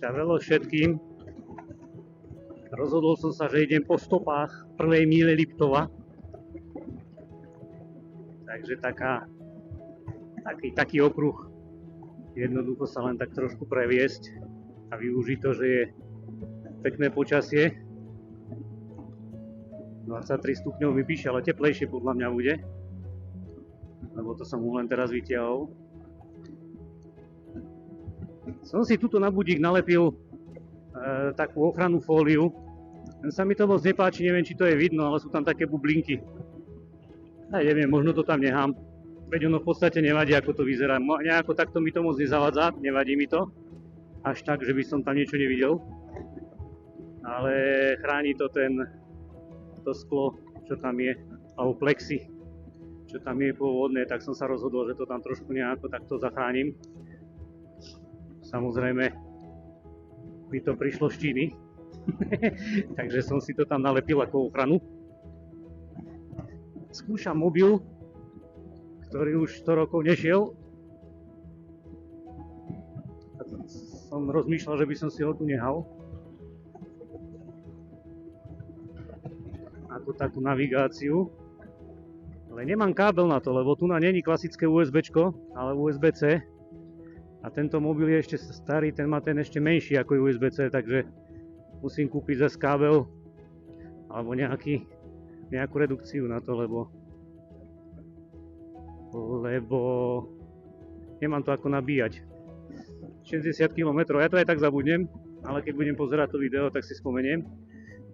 Čavelo všetkým. Rozhodol som sa, že idem po stopách prvej míle Liptova. Takže taký okruh. Jednoducho sa len tak trošku previesť a využiť to, že je pekné počasie. 23 stupňov mi píše, ale teplejšie podľa mňa bude. Lebo to som mu len teraz vytiahol. Som si tuto na budík nalepil takú ochrannú fóliu. Len sa mi to moc nepáči, neviem, či to je vidno, ale sú tam také bublinky. Ja neviem, možno to tam nechám. Veď ono v podstate nevadí, ako to vyzerá. Nejako takto mi to moc nezavadza, nevadí mi to. Až tak, že by som tam niečo nevidel. Ale chráni to to sklo, čo tam je, alebo plexi, čo tam je pôvodné, tak som sa rozhodol, že to tam trošku nejako takto zachránim. Samozrejme, by to prišlo z Číny, takže som si to tam nalepil ako ochranu. Skúšam mobil, ktorý už 100 rokov nešiel. Som rozmýšľal, že by som si ho tu nehal. Ako takú navigáciu. Ale nemám kábel na to, lebo tu není klasické USBčko, ale USB-C. A tento mobil je ešte starý, ten má ten ešte menší ako USB-C, takže musím kúpiť zase kábel alebo nejakú redukciu na to, lebo nemám to ako nabíjať. 60 km, ja to aj tak zabudnem, ale keď budem pozerať to video, tak si spomeniem,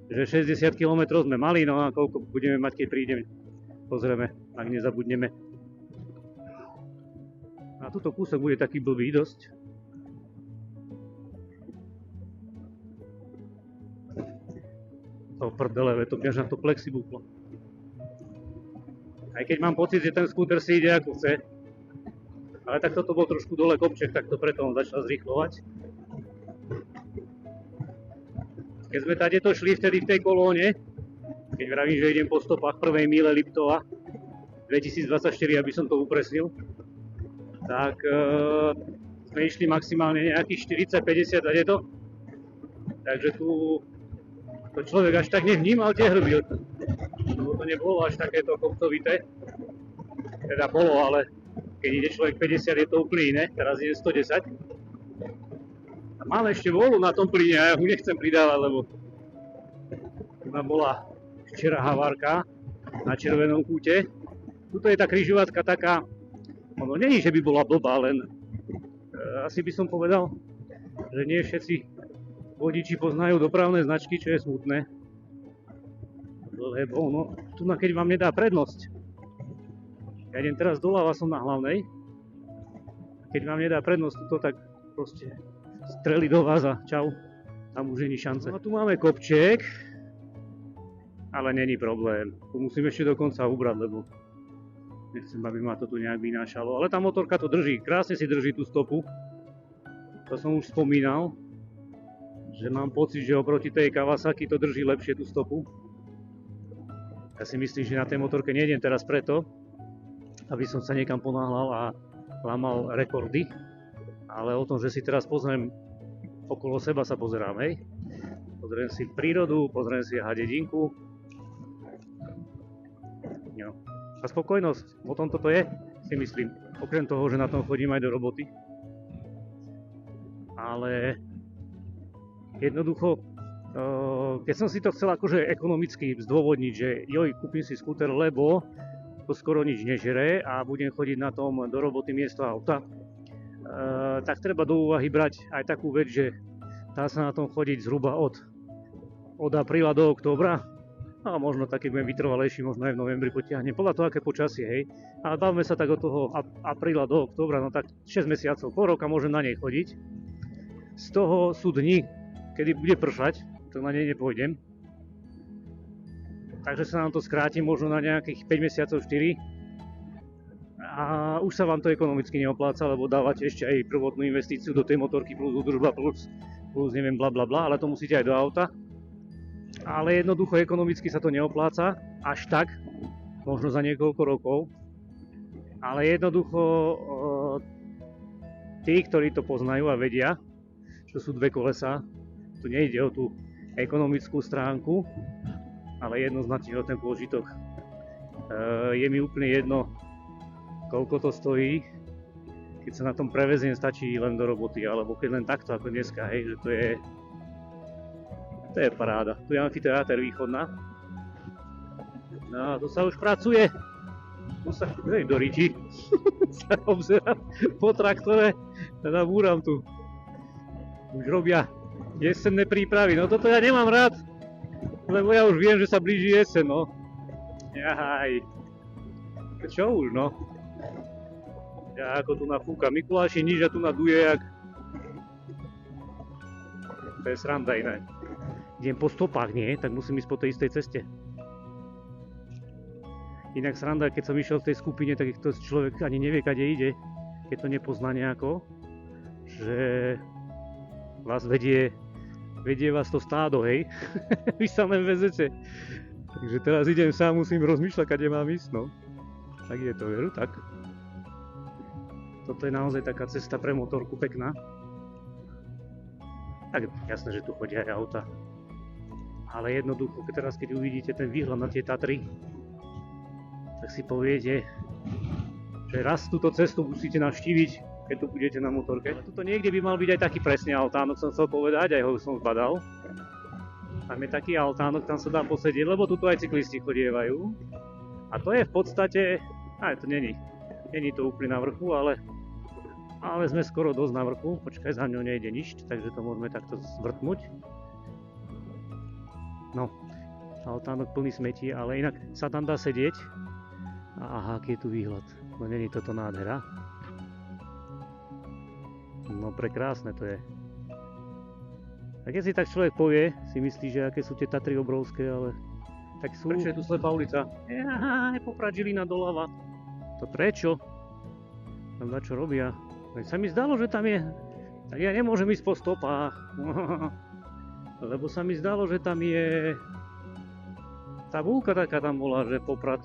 že 60 km sme mali, no a koľko budeme mať, keď prídeme. Pozrieme, ak nezabudneme. A tuto kúsok bude taký blbý dosť. To prdele, to mňaž na to plexi buklo. Aj keď mám pocit, že ten skúter si ide ako chce. Ale tak toto bol trošku dole kopček, tak to preto on začal zrýchlovať. Keď sme tadeto šli vtedy v tej kolóne, keď vravím, že idem po stopách prvej míle Liptova 2024, aby som to upresnil, tak sme išli maximálne nejakých 40-50 tadeto. Takže tu to človek až tak nevnímal tie hrby. Lebo to nebolo až takéto kopcovité. Teda bolo, ale keď ide človek 50, je to úplne iné. Teraz ide 110. A mám ešte volu na tom plyne a ja ho nechcem pridávať, lebo bola včera havárka na červenom kúte. Tuto je tá križovatka taká, ono nie je, že by bola blbá, len asi by som povedal, že nie všetci vodiči poznajú dopravné značky, čo je smutné. Lebo no, tu keď vám nedá prednosť. Ja idem teraz doľava, som na hlavnej. Keď vám nedá prednosť tuto, tak proste streli do vás a čau. Tam už nie je šance. No a tu máme kopček, ale není problém. Tu musím ešte dokonca ubrať, lebo nechcem, aby ma to tu nejak vynášalo. Ale tá motorka to drží, krásne si drží tú stopu. To som už spomínal, že mám pocit, že oproti tej Kawasaki to drží lepšie tú stopu. Ja si myslím, že na tej motorke nejdem teraz preto, aby som sa niekam ponáhľal a lámal rekordy. Ale o tom, že si teraz pozriem, okolo seba sa pozerám, hej. Pozriem si prírodu, pozriem si hadedinku. No. A spokojnosť, o tom toto je, si myslím. Okrem toho, že na tom chodím aj do roboty. Ale jednoducho, keď som si to chcel akože ekonomicky zdôvodniť, že joj, kúpim si skúter, lebo to skoro nič nežere a budem chodiť na tom do roboty miesto auta, tak treba do úvahy brať aj takú vec, že dá sa na tom chodiť zhruba od apríla do októbra. A možno tak, keď budem vytrvalejší, možno aj v novembri potiahnem. Podľa toho, aké počasie, hej. A bavme sa tak od toho apríla do októbra, no tak 6 mesiacov, pol roka môžem na nej chodiť. Z toho sú dni, kedy bude pršať, tak na nej nepôjdem. Takže sa nám to skráti možno na nejakých 5 mesiacov, 4. A už sa vám to ekonomicky neopláca, lebo dávate ešte aj prvotnú investíciu do tej motorky plus údržba plus neviem bla bla bla, ale to musíte aj do auta. Ale jednoducho ekonomicky sa to neopláca až tak, možno za niekoľko rokov. Ale jednoducho tí, ktorí to poznajú a vedia, čo sú dve kolesá. Tu nejde o tú ekonomickú stránku, ale jednoznačne o ten pôžitok. Je mi úplne jedno, koľko to stojí, keď sa na tom preveziem, stačí len do roboty, alebo keď len takto ako dneska, hej, že to je paráda. Tu je amfiteáter Východná. No a tu sa už pracuje. Tu sa, do riči, sa obzerám po traktore a nabúram tu. Už robia jesenné prípravy, no toto ja nemám rád, lebo ja už viem, že sa blíži jesen, no. Jahaj. Čo už, no. Ja ako tu nafúka Mikuláši nič a tu naduje jak... To je sranda iné. Idem po stopách, nie? Tak musím ísť po tej istej ceste. Inak sranda, keď som išiel v tej skupine, tak to človek ani nevie, kade ide, keď to nepozná nejako, že vás vedie vás to stádo, hej? Vy sa len vezete. Takže teraz idem sám, musím rozmýšľať, kade mám ísť, no. Tak je to, veru, tak. Toto je naozaj taká cesta pre motorku pekná. Tak jasné, že tu chodia aj auta. Ale jednoducho, keď uvidíte ten výhľad na tie Tatry, tak si poviete, že raz túto cestu musíte navštíviť, keď tu budete na motorke. Tuto niekde by mal byť aj taký presne altánok, som chcel povedať, aj ho som zbadal. Tam je taký altánok, tam sa dá posedieť, lebo tuto aj cyklisti chodievajú. A to je v podstate, to není to úplne na vrchu, ale sme skoro dosť na vrchu. Počkaj, za ňou nejde nič, takže to môžeme takto zvrtnúť. No, altánok plný smetí, ale inak sa tam dá sedieť. Aha, aký je tu výhľad. No není toto nádhera. No prekrásne to je. A keď si tak človek povie, si myslí, že aké sú tie Tatry obrovské, ale tak sú... Prečo je tu slepá ulica? Poprad Žilina doľava. To prečo? Tam čo robia? Veď sa mi zdalo, že tam je... Tak ja nemôžem ísť po stopách. Lebo sa mi zdalo, že tam je... Tabulka taká tam bola, že Poprad.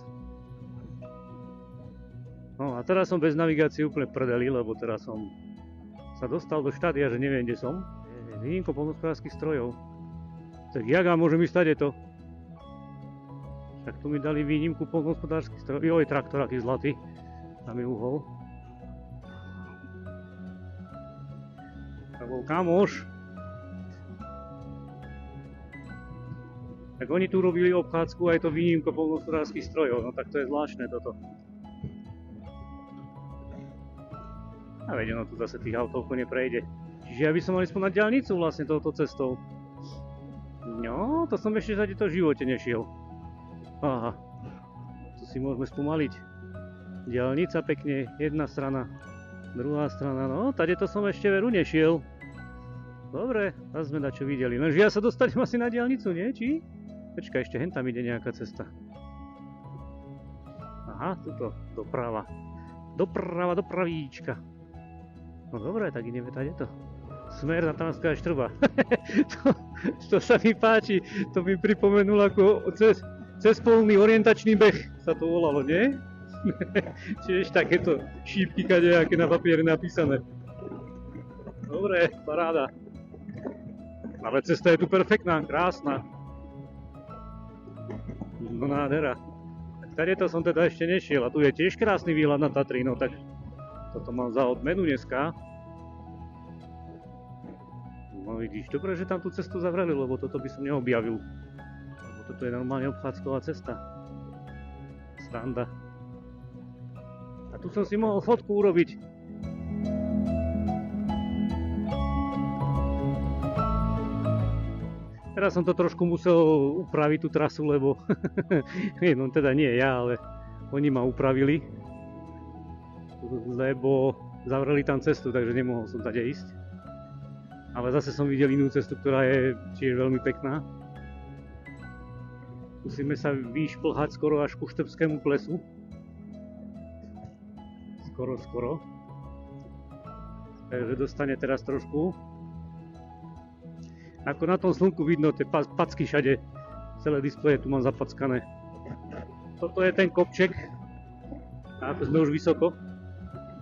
No a teraz som bez navigácie úplne prdeli, lebo teraz som sa dostal do štádia, že neviem, kde som. Výnimko poľnohospodárskych strojov. Tak jak ja môžem ísť tady to? Však tu mi dali výnimku poľnohospodárskych strojov. Joj, traktor aký zlatý. Tam je uhol. To bol kamoš. Tak oni tu robili obchádzku aj to výnimko poľnohospodárskych strojov. No tak to je zvláštne toto. A veď ono tu zase tých autov neprejde. Čiže ja by som mal ísť na diaľnicu vlastne touto cestou. No, to som ešte zade to v živote nešiel. Aha. Tu si môžeme spomaliť. Diaľnica pekne, jedna strana, druhá strana. No, tady to som ešte veru nešiel. Dobre, teraz sme dačo videli. Lenže ja sa dostanem asi na diaľnicu, nie? Či? Počkaj, ešte hen tam ide nejaká cesta. Aha, tuto, doprava. Doprava, dopravíčka. No dobre, tak ideme tady to. Smer na Tanská Štrba. to sa mi páči, to mi pripomenulo ako cez polný orientačný beh sa to volalo, nie? Čiže takéto šípky kadejaké na papieri napísané. Dobre, paráda. Ale cesta je tu perfektná, krásna. No nádhera. Tady to som teda ešte nešiel a tu je tiež krásny výhľad na Tatry, no tak toto mám za odmenu dneska. No vidíš, dobre, že tam tú cestu zavreli, lebo toto by som neobjavil. Lebo toto je normálne obchádzková cesta. Sranda. A tu som si mohol fotku urobiť. Teraz som to trošku musel upraviť tú trasu, lebo no teda nie ja, ale oni ma upravili, lebo zavreli tam cestu, takže nemohol som tade ísť. Ale zase som videl inú cestu, ktorá je tiež veľmi pekná. Musíme sa vyšplhať skoro až ku Štrbskému plesu. Skoro. Takže dostane teraz trošku. Ako na tom slnku vidno tie packy všade. Celé displeje tu mám zapackané. Toto je ten kopček. A ako sme už vysoko.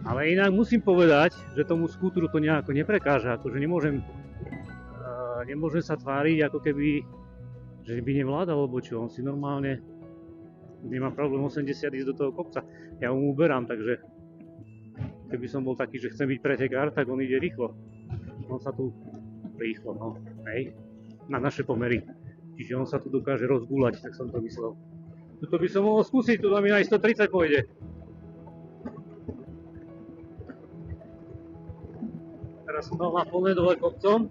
Ale inak musím povedať, že tomu skútru to nejako neprekáža. Akože nemôžem A nemôže sa tváriť, ako keby, že by nevládal, alebo čo. On si normálne nemá problém 80 ísť do toho kopca. Ja mu uberám, takže keby som bol taký, že chcem byť pretekár, tak on ide rýchlo. On sa tu rýchlo, no, hej, na naše pomery. Čiže on sa tu dokáže rozgúľať, tak som to myslel. Tuto by som mohol skúsiť, tu mi aj 130 pôjde. Teraz som dal na plné dole kopcom,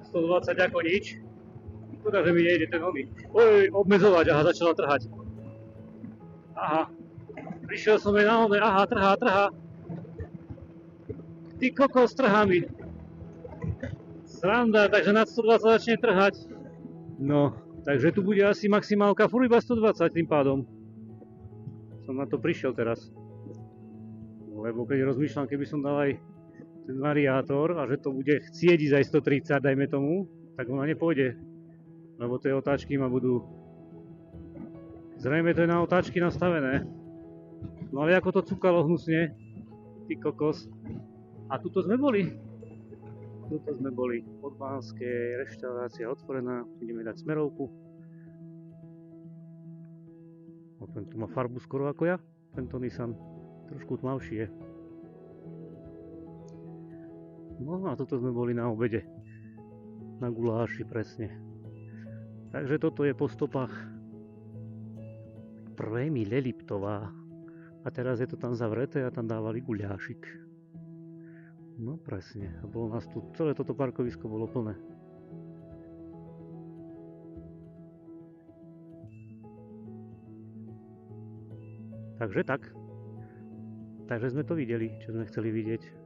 120 ako nič. Škoda, že mi nejde ten oný. Oj, obmedzovať, aha, začala trhať. Aha, prišiel som jej na oné, aha, trhá. Ty kokos, trhá mi. Sranda, takže nad 120 začne trhať. No, takže tu bude asi maximálka, furt iba 120 tým pádom. Som na to prišiel teraz. Lebo keď rozmýšľam, keby som dal aj ten variátor a že to bude chcieť ísť aj 130, dajme tomu, tak ona nepôjde. Lebo tie otáčky ma budú... Zrejme to je na otáčky nastavené. No ale ako to cukalo hnusne. Ty kokos. A tuto sme boli. Podbanské, reštaurácia otvorená. Ideme dať smerovku. No, tento má farbu skoro ako ja. Tento Nissan. Trošku tmavší je. No a toto sme boli na obede. Na guláši presne. Takže toto je po stopách Emílie Liptová. A teraz je to tam zavreté a tam dávali guľášik. No presne. A bolo nás tu, celé toto parkovisko bolo plné. Takže tak. Takže sme to videli, čo sme chceli vidieť.